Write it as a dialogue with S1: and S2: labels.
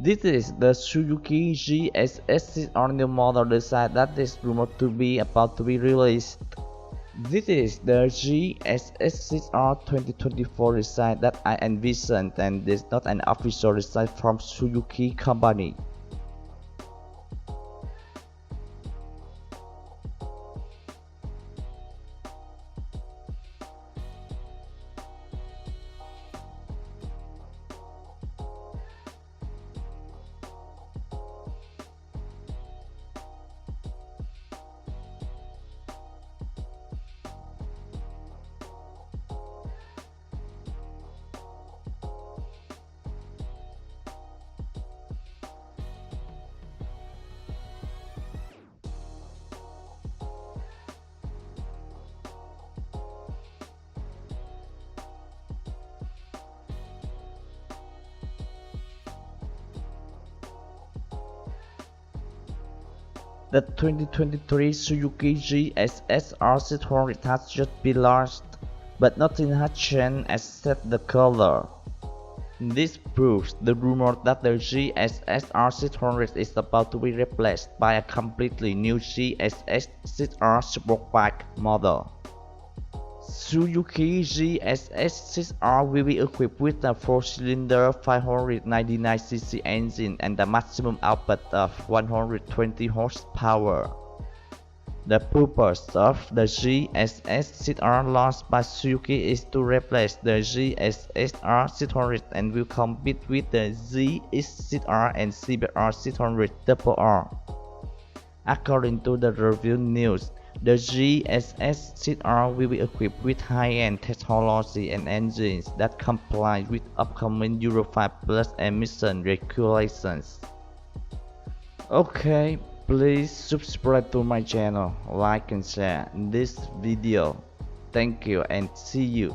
S1: This is the Suzuki GSX-6R new model design that is rumored to be about to be released. This is the GSX-6R 2024 design that I envisioned, and this is not an official design from Suzuki company. The 2023 Suzuki GSX-R600 has just been launched, but nothing has changed except the color. This proves the rumor that the GSX-R600 is about to be replaced by a completely new GSX-6R Sportback model. Suzuki GSX-6R will be equipped with a 4-cylinder 599cc engine and a maximum output of 120 horsepower. The purpose of the GSX-6R launched by Suzuki is to replace the GSX-R600 and will compete with the ZX-6R and CBR-600RR. According to the review news, the GSX-6R will be equipped with high-end technology and engines that comply with upcoming Euro 5 Plus emission regulations. Okay, please subscribe to my channel, like and share this video. Thank you and see you.